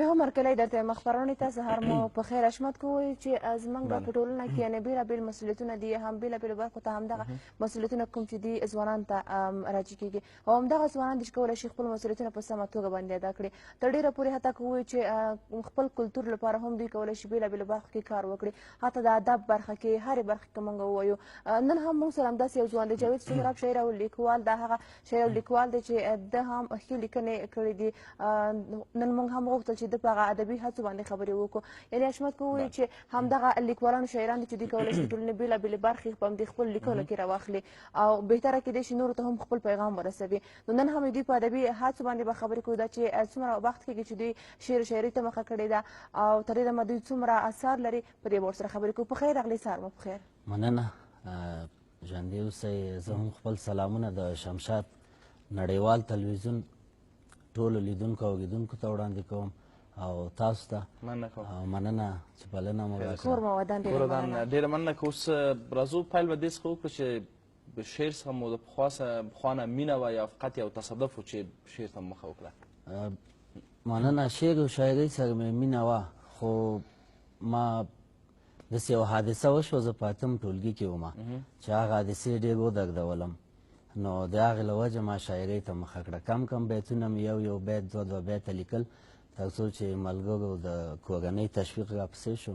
بیا هم هرکلی درته مخبرانې ته سهار مو په خیر اشمت کوو چې زموږ په ټولنه کې یعنې بېلابېل مسؤلیتونه دي هم بېلابېلو برخو ته همدغه مسؤلیتونه کوم چې دي ځوانانو ته راجع کېږي او همدغه ځوانان دي چې کولی شي خپل مسؤلیتونه په سمه توګه باندې ادا کړي تر ډېره پورې حتی که ووایو چې خپل کلتور لپاره هم دوی کولی شي بېلابېلو برخو کې کار وکړي حتی د ادب برخه کې هرې برخې کې موږ ووایو نن هم موږ سره همداسې یو ځوان دی جاوید سهراب شاعر او لیکوال دا هغه شاعر او لیکوال دی چې ده هم ښې لیکنې کړې دي نن موږ هم غوښتل چې د په هغه ادبي هڅو باندې خبرې وکړو یعنې حشمت که ووایو چې همدغه لیکوالانو شاعران دي چې دوی کولی شي د ټولنې بېلابېلې برخې په همدې خپلو لیکنو کې راواخلي او بهتره کیدای شي نورو ته هم خپل پیغام ورسوي نو نن هم دوی په ادبي هڅو باندې به خبرې کوو دا چې څومره وخت کېږي چې دوی شعر و شاعري ته مخه کړې ده او تر دې دمه دوی څومره اثار لري په دې به ورسره خبرې کوو په خیر راغلی سهار مو په خیر مننه ژوندي اوسئ زه هم خپل سلامونه د شمشاد نړیوال تلویزیون ټولو لیدونکو او اوریدونکو ته وړاندې کوم او تاسو ته مننه چې بلنه مو راکړه کور مو ودان ډېره مننه که اوس راځو پیل به دې څخه وکړو چې شعر څخه مو د پخوا نه مینه وه یا فقط یو تصادف و چې شعر ته مخه وکړه مننه شعر و شاعرۍ سره مې مینه وه خو ما داسې یوه حادثه وشوه زه په اتم ټولګي کې وم چې هغه حادثې ډېر ودرګدولم نو د هغې له وجه ما شاعرۍ ته مخه کړه کم کم بیتونه مې یو بیت دوه بیته لیکل تر څو چې ملګرو د کورنۍ تشویق راپسې شو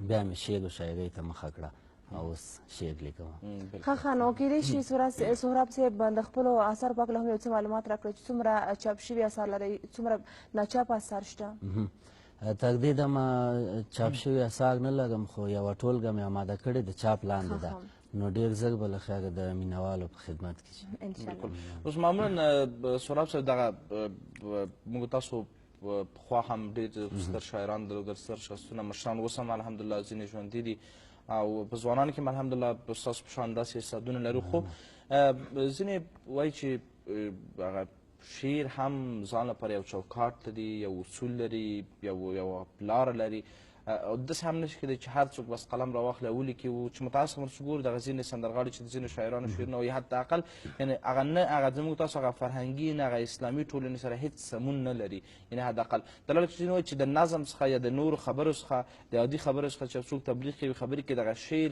بیا مې شعر و شاعرۍ ته مخه کړه او اوس شعر لیکم ښه نو کیدای شي سهراب صاحب د خپلو اثارو په هکله هم یو څه معلومات راکړئ چې څومره چاپ شوي اثار لرئ څومره ناچاپه اثار شته تر دې دمه چاپ شوي اثار نه لرم خو یوه ټولګه مې اماده کړې د چاپ لاندې ده نو ډېر زر به له خیره د مینهوالو په خدمت کې شي اوس معمولا سهراب صاحب دغه موږ تاسو پخوا هم ډېر ستر شاعران درلودل ستر شخصونه مشران اوس هم الحمدلله ځینې ژوندي دي او په ځوانانو کې هم الحمدلله ستاسو په شان داسې استعدادونه لرو خو ځینې وایي چې هغه شعر هم ځان لپاره یو چوکاټ لري یو اصول لري یو لاره لري او داسې هم نشي کېدی چې هر څوک بس قلم راواخلي او ولیکي چې متاسفاً چې ګورو دغه ځینې سندرغاړي چې د ځینو شاعرانو شعرونه وایي حداقل یعنې هغه نه هغه زموږ تاسو هغه فرهنګي نه هغه اسلامي ټولنې سره هېڅ سمون نه لري یعنې حداقل د لاره چې وایي چې د نظم څخه یا د نورو خبرو څخه د عادي خبرو څخه چې څوک تبلیغ کوي خبرې کوي دغه شعر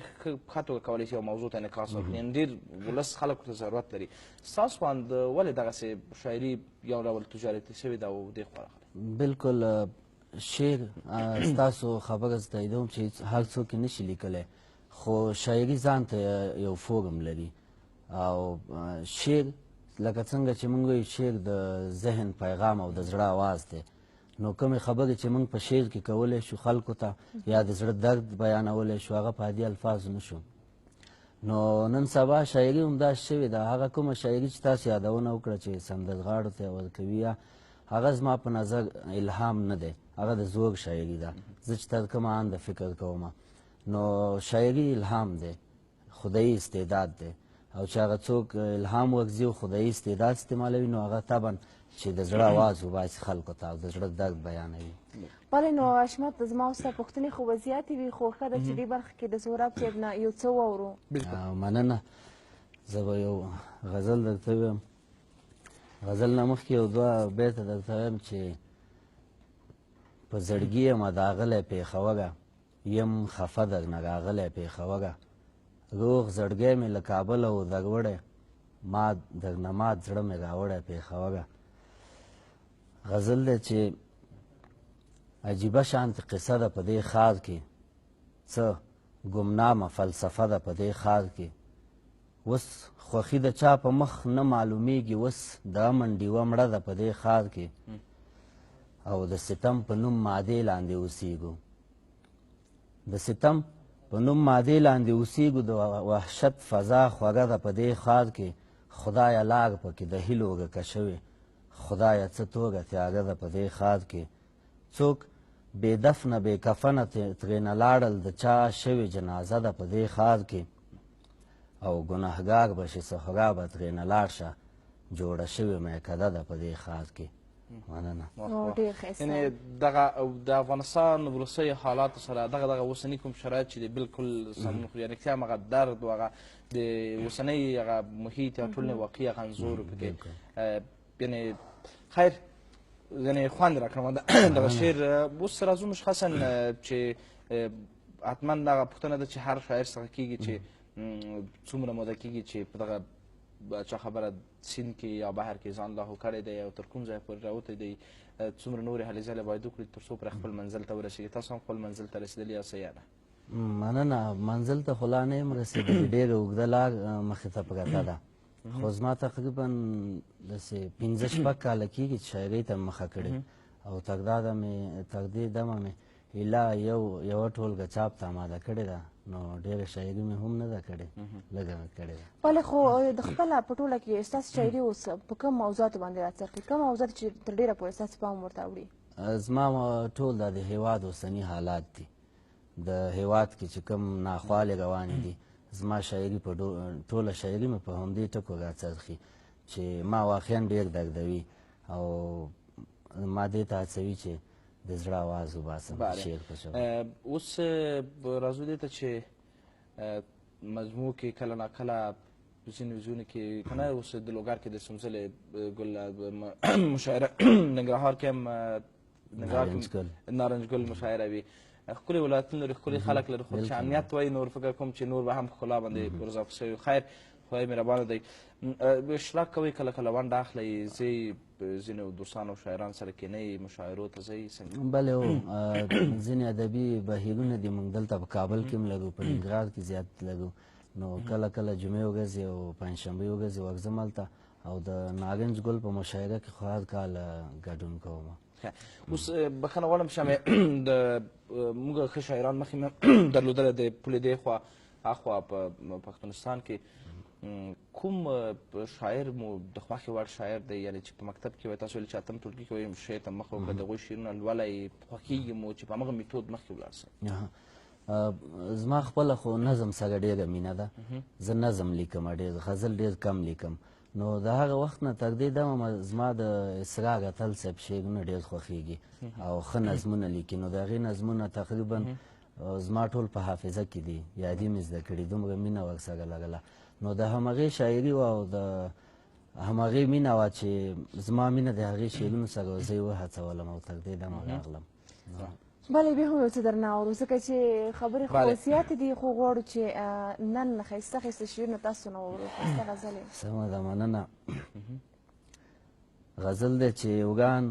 ښه توګه کولی شي یو موضوع ته انعکاس ورکړي یعنې ډېر ولس خلکو ته ضرورت لري ستاسو اند ولې دغسې شاعري یو ډول تجارتي شوې ده او دې خوا راغلی بلکل شعر ستاسو خبره زه تاییدوم چې هر څوک یې نشي لیکلی خو شاعري ځان ته یو فورم لري او شعر لکه څنګه چې موږ وایو شعر د ذهن پیغام او د زړه آواز دی نو کومې خبرې چې موږ په شعر کې کولی شو خلکو ته یا د زړه درد بیانولی شو هغه په عادي الفاظو نه شو نو نن سبا شاعري همداسې شوې ده هغه کومه شاعري چې تاسو یادونه وکړه چې سندرغاړو ته یې ورکوي یا هغه زما په نظر الهام نه دی هغه د زور شاعري ده زه چې تر کومه اند فکر کوم نو شاعري الهام دی خدایي استعداد دی او چې هغه څوک الهام ورکړي او خدایي استعداد استعمالوي نو هغه طبعا چې د زړه آواز وباسي خلکو ته او د زړه درد بیانوي بلې نو حشمت زما ستا پوښتنې خو به زیاتې وي خو ښه ده چې دې برخه کې د سهراب صاحب نه یو څه واورو مننه زه به یو غزل درته ویم غزل نه مخکې یو دوه بیته درته وایم چې په زړګي یم داغلی پېښوره یم خفه درنه راغلی پېښوره روغ زړګی مې له کابله و دروړی ما درنه مات زړه مې راوړی پېښوره غزل دی چې عجیبه شانتې قصه ده په دې ښار کې څه ګمنامه فلسفه ده په دې ښار کې اوس خوښي د چا په مخ نه معلومیږي اوس د امن ډیوه مړه ده په دې ښار کې او د ستم په نوم مادې لاندې اوسیږو د ستم په نوم مادې لاندې اوسیږو د وحشت فضا خوږه ده په دې ښار کې خدایه لار پکې د هیلو ورکه شوې خدایه څه توګه تیاره ده په دې ښار کې څوک بې دفنه بې کفنه ترېنه لاړل د چا شوې جنازه ده په دې ښار کې او ګناهګار به شي صحرا به ترېنه لاړ شه جوړه شوې میکده ده په دې ښار کې مننه یعنې دغه د افغانستان وروستیو حالاتو سره دغه اوسني کوم شرایط چې دی بلکل سم یعنې رښتیا هم هغه درد و هغه د اوسنۍ هغه محیط یا ټولنې واقعي هغه انځور پکې یعنې خیر یعنې خوند راکړم دغه شعر اوس راځو مشخصا چې حتما دغه پوښتنه ده چې هر شاعر څخه کېږي چې څومره موده کېږي چې په دغه چا خبره سیند کې یا بحر کې ځان لاهو کړی دی او تر کوم ځای پورې راوتی دی څومره نورې هلې ځلې باید وکړي تر څو پرې خپل منزل ته ورسېږي تاسو هم خپل منزل ته رسېدلي یاست یا نه مننه منزل ته خو لا نه یم رسېدلي ډېره اوږده لار مخې ته پرته ده خو زما تقریبا داسې 15-16 کاله کېږي چې شاعرۍ ته مخه کړې او تر دې دمه مې ایله یوه ټولګه چاپ ته آماده کړې ده نو ډېره شاعري مې هم نه ده کړې لږه مې کړې ده ولې خو د خپله په ټوله کې ستاسو شاعري اوس په کوم موضوعاتو باندې راڅرخي کوم موضوعات چې تر ډېره پورې ستاسو پام ورته اوړي زما ټول دا د هېواد اوسني حالات دي د هېواد کې چې کوم ناخوالې روانې دي زما شاعري په ټوله شاعري مې په همدې ټکو راڅرخي چې ما واقعا ډېر دردوي او ما دې ته هڅوي چې د زړه آواز وباسم شعر په شکل اوس راځو دې ته چې مجموع کې کله ناکله ځینې ځایونو کې که نه اوس د لوګر کې د سنځلې ګل مشاعره ننګرهار کې هم نارنج ګل مشاعره وي ښکلي ولایتونه لري ښکلي خلک لري خو چې امنیت وایي نور فکر کوم چې نور به هم ښکلا باندې ګرځاف شوي خیر خدای مهربانه دی اشتراک کوئ کله کله ونډه اخلئ ځئ ځینو دوستانو او شاعرانو سره کښېنئ مشاعرو ته ځئ څنګه بلې هو ځینې ادبي بهیرونه دي موږ دلته په کابل کې هم لرو په ننګرهار کې زیات لرو نو کله کله جمعې ورځې او پنجشنبې ورځې ورځم هلته او د نارنج ګل په مشاعره کې خو هر کال ګډون کوم اوس بخښنه غواړم شمې د موږ ښه شاعران مخکې مې درلودله د پولې دې خوا هاخوا په پښتونستان کې کوم شاعر مو د خوښې وړ شاعر دی یعنې چې په مکتب کې وایي تاسو ویلي چې اتم ټولګي کې وایي شعر ته مخه وکړه د هغوی شعرونه لولئ خوښېږي مو چې په همغه میتود مخکې ولاړ سئ زما خپله خو نظم سره ډېره مینه ده زه نظم لیکم ډېر غزل ډېر کم لیکم نو د هغه وخت نه تر دې دمه زما د اسراء اتل صاحب شعرونه ډېر خوښېږي او ښه نظمونه لیکي نو د هغې نظمونه تقریبا زما ټول په حافظه کې دي یادي مې زده کړي دومره مینه ورسره لرله نو د همغې شاعري وه او د همغې مینه وه چې زما مینه د هغې شعرونو سره زه یې وهڅولم او تر دې دمه راغلم بلې بیا هم یو څه درنه اورو ځکه چې خبرې خو زیاتې دي خو غواړو چې نن ښایسته ښایسته شعرونه تاسو نه واورو ښایسته غزلې سمه ده مننه غزل دی چې یوګان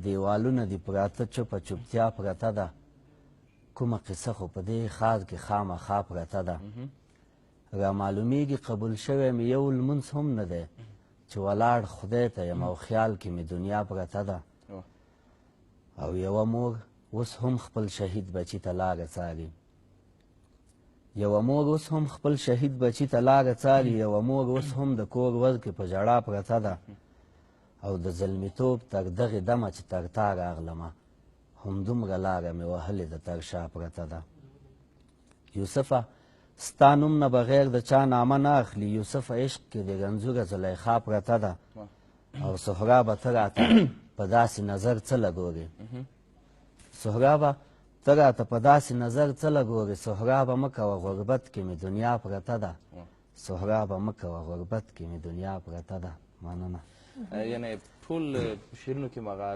دیوالونه دي پراته چوپه چوپتیا پرته ده کومه قصه خو په دې ښار کې خامخا پرته ده رامعلومیږي قبول شوی مې یو لمونځ هم نه دی چې ولاړ خدای ته یم او خیال کې مې دنیا پرته ده او یوه مور اوس هم خپل شهید بچي ته لاره څاري یوه مور اوس هم خپل شهید بچي ته لاره څاري یوه مور اوس هم د کور ور کې په ژړا پرته ده او د زلمیتوب تر دغې دمه چې تر تا راغلمه همدومره لاره مې وهلې د تر شا پرته ده یوسفه ستا نوم نه بغیر د چا نامه نه اخلي یوسف عشق کې د رنځوره زلیخا پرته ده او سهرابه ته راته په داسې نظر څه لګورې سهرابه ته راته په داسې نظر څه لګورې سهرابه مه کوه غربت کې مې دنیا پرته ده سهرابه مه کوه غربت کې مې دنیا پرته ده مننه یعنې ټول شعرونو کې هغه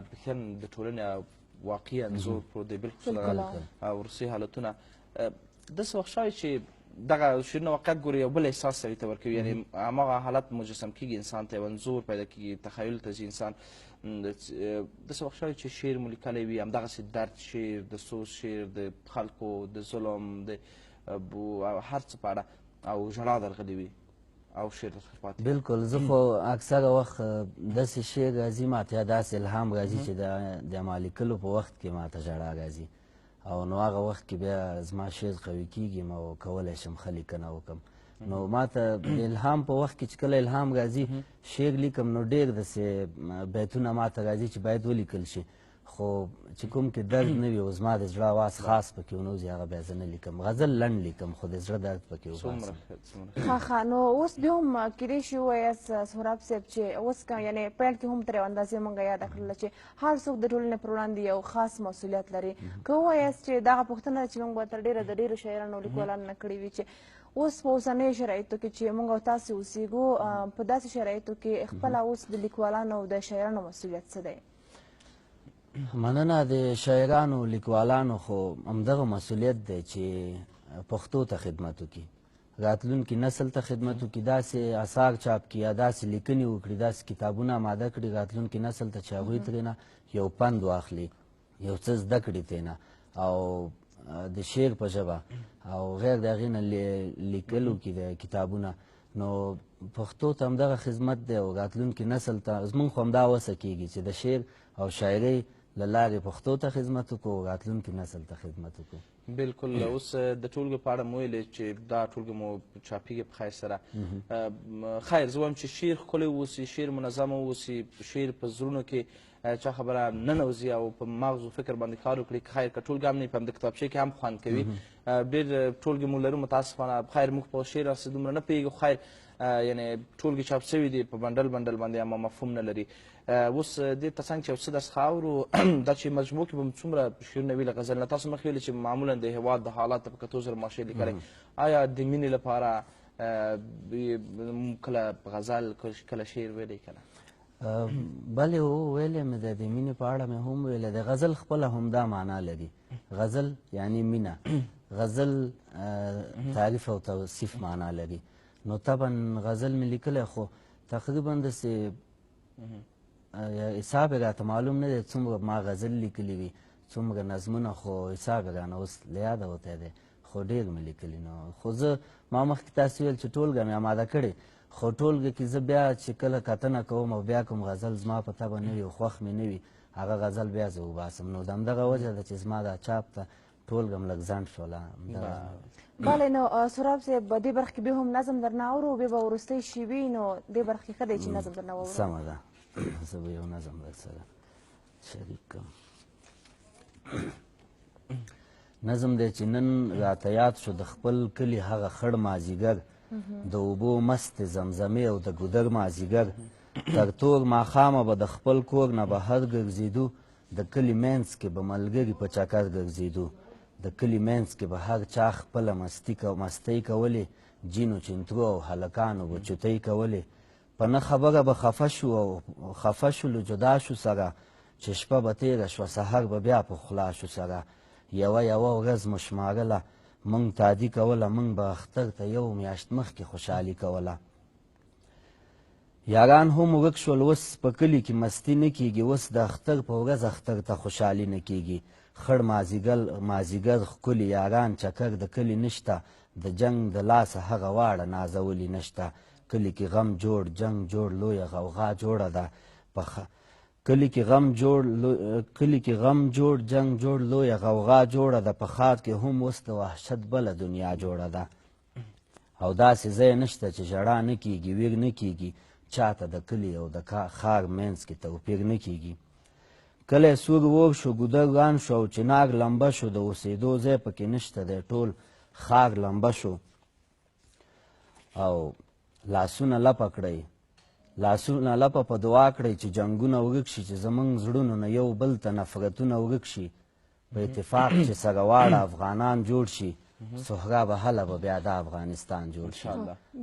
د ټولنې واقعي انځور پروت دی بالخصوص وروستي حالتونه داسې وخت شوی چې دغه شعرونه واقعیت ګوري یو بل احساس سړي ته ورکوي یعنې هماغه حالت مجسم کېږي انسان ته یو انځور پیدا کېږي تخیل ته ځي انسان داسې وخت شوی چې شعر مو لیکلی وي همدغسې درد شعر د سوز شعر د خلکو د ظلم د هر څه په اړه او ژړا درغلې وي او شعر پاتې بلکل زه خو اکثره وخت داسې شعر راځي ماته یا داسې الهام راځي چې د ما لیکلو په وخت کې ماته ژړا راځي او نو هغه وخت کې بیا زما شعر قوي کېږي او کولی شم ښه لیکنه وکړم نو ماته د الهام په وخت کې چې کله الهام راځي شعر لیکم نو ډېر داسې بیتونه ماته راځي چې باید ولیکل شي خو چې کوم کې درد نه وي او زما د زړه آواز خاص پکې ونه وځي هغه بیا زه نه لیکم غزل لنډ لیکم خو د زړه درد پکې وباسم ښه نو اوس بیا هم کیدای شي ووایاست سهراب صاحب چې اوس که یعنې پیل کې هم تر یو اندازې مونږ یاده کړله چې هر څوک د ټولنې پر وړاندې یو خاص مسؤلیت لري که ووایاست چې دغه پوښتنه ده چې مونږ به تر ډېره د ډېرو شاعرانو او لیکوالانو نه کړې وي چې اوس په اوسنیو شرایطو کې چې مونږ او تاسې اوسېږو په داسې شرایطو کې خپله اوس د لیکوالانو او د شاعرانو مسؤلیت څه دی مننه. د شاعرانو لیکوالانو خو همدغه مسؤلیت دی چې پښتو ته خدمت وکړي، راتلونکي نسل ته خدمت وکړي، داسې اثار چاپ کړي یا داسې لیکنې وکړي، داسې کتابونه آماده کړي راتلونکي نسل ته چې هغوی ترېنه یو پند واخلي، یو څه زده کړي ترېنه، او د شعر په ژبه او غیر د هغې نه لیکلو کې د کتابونه. نو پښتو ته همدغه خدمت دی او راتلونکي نسل ته زموږ خو همدا وسه کېږي چې د شعر او شاعرۍ له لارې پښتو ته خدمت وکړو او راتلونکي نسل ته خدمت وکړو. بالکل. اوس د ټولګې په اړه مو ویلې چې دا ټولګه مو چاپیږي په خیر سره. خیر، زه وایم چې شعر ښکلی واوسي، شعر منظمه واوسي، شعر په زړونو کې چا خبره ننوځي او په مغز و فکر باندې کار وکړي. که خیر که ټولګه هم نه په همدې کتابچې کې هم خوند کوي. ډېر ټولګې مو لرو متاسفانه. خیر موږ په شعر هسې دومره نه پوهېږو. خیر یعنې ټولګې چاپ شوي دي په بنډل بنډل باندې اما مفهوم نه لري. اوس دې ته څنګه چې یو څه درڅخه اورو دا چې مجموع کې به م څومره شعرونه وي له غزل نه. تاسو مخکې ویلې چې معمولا د هېواد د حالاتو په کتو سره ما شعر لیکلی. آیا د مینې لپاره کله غزل کله شعر ویلی که نه؟ بلې هو ویلی مې د مینې په اړه مې هم ویلی. د غزل خپله همدا معنا لري. غزل یعنی مینه، غزل تعریف او توصیف معنا لري. نو طبعا غزل مې لیکلی خو تقریبا داسې حساب یې راته معلوم نه دی څومره ما غزل لیکلي وي، څومره نظمونه، خو حساب یې رانه اوس له یاده وتی دی، خو ډېر مې لیکلي. نو خو زه ما مخکې تاسې ویل چې ټولګه مې اماده کړې، خو ټولګه کې زه بیا چې کله کتنه کوم او بیا کوم غزل زما په طبع نه وي او خوښ مې نه وي، هغه غزل بیا زه وباسم. نو د همدغه وجه ده چې زما دا چاپ ته ټولګه م لږ ځنډ شوله. بله، نو سراب صاحب په دې برخه کې بیا هم نظم درنه اورو، بیا به وروستۍ شیبې نو دې برخه کې ښه دی چې نظم درنه واورو. سمه ده، زه به یو نظم درسره شریک کړم. نظم دی چې نن راته یاد شو د خپل کلي هغه خړ مازیګر، د اوبو مست زمزمې او د ګودر مازیګر، تر تور ماښامه به د خپل کور نه بهر ګرځېدو، د کلي منځ کې به ملګري په چکر ګرځېدو، د کلي منځ کې به هر چا خپله مستۍ کولې، جینو چینترو او هلکانو به چوتۍ کولې. په نه خبره به خفه شو او خفه شولو جدا شو سره، چې شپه به تېره شوه سحر به بیا په خلا شو سره. یوه ورځ مو شمارله موږ تادي کوله، موږ به اختر ته یو میاشت مخکې خوشحالي کوله. یاران هم ورک شول، اوس په کلي کې مستي نه کېږي، اوس د اختر په ورځ اختر ته خوشحالي نه کېږي. خړ مازیګر ښکلي یاران چکر د کلي نشته، د جنگ د لاسه هغه واړه نازولي نشته. کلي کې غم جوړ جنگ جوړ لویه غوغا جوړه ده، کلي کې غم جوړ جنگ جوړ لویه غوغا جوړه ده، په ښار کې هم اوس د وحشت بله دنیا جوړه ده. او داسې ځای نشته چې ژړا نه کېږي، ویر نه کېږي، چاته د کلي او د ښار منځ کې توپیر نه کېږي. کلی سور وور شو، ګودر ران شو او چنار لمبه شو، د اوسېدو ځای پکې نشته دی، ټول ښار لمبه شو. او لاسونه لپه کړئ، لاسونه لپه په دعا کړئ چې جنګونه ورک شي، چې زموږ زړونو نه یو بل ته نفرتونه ورک شي، په اتفاق چې سره واړه افغانان جوړ شي، سهراب هله به بیا د افغانستان جوړ شي.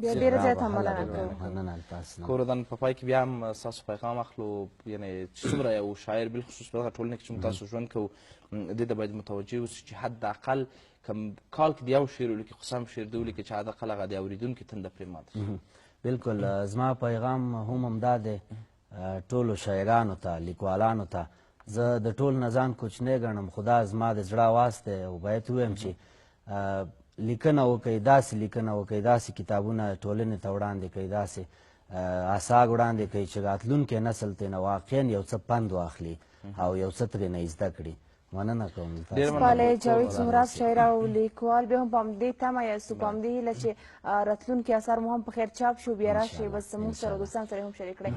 بیا ډېره زیاته مننه کوم. مننه تاسو نه. کوردن په پای کې بیا هم ستاسو پیغام اخلو، یعنې چې څومره یو شاعر بالخصوص په دغه ټولنه کې چې موږ تاسو ژوند کوو دې ته باید متوجه اوسو چې حداقل که کال کې د یو شعر ولیکي، خو سم شعر دې ولیکي چې حداقل هغه د اورېدونکي تنده پرې ماته شي. بالکل، زما پیغام هم همدا دی ټولو شاعرانو ته، لیکوالانو ته. زه د ټول نه ځان کوچنی ګڼم، خو دا زما د زړه آواز دی او باید ووایم چې لیکنه وکړئ، داسې لیکنه وکړئ، داسې کتابونه ټولنې ته وړاندې کړئ، داسې اثار وړاندې کړئ چې راتلونکی نسل ترېنه واقعا یو څه پند واخلي او یو څه ترېنه زده کړي. مننه کوم. بله، جاوید سهراب شاعر او لیکوال، بیا هم په همدې تمه یاستو، په همدې هیله چې راتلونکي اثار مو هم په خیر چاپ شو، بیا راشئ بس موږ سره دوستان سره هم شریک کړئ.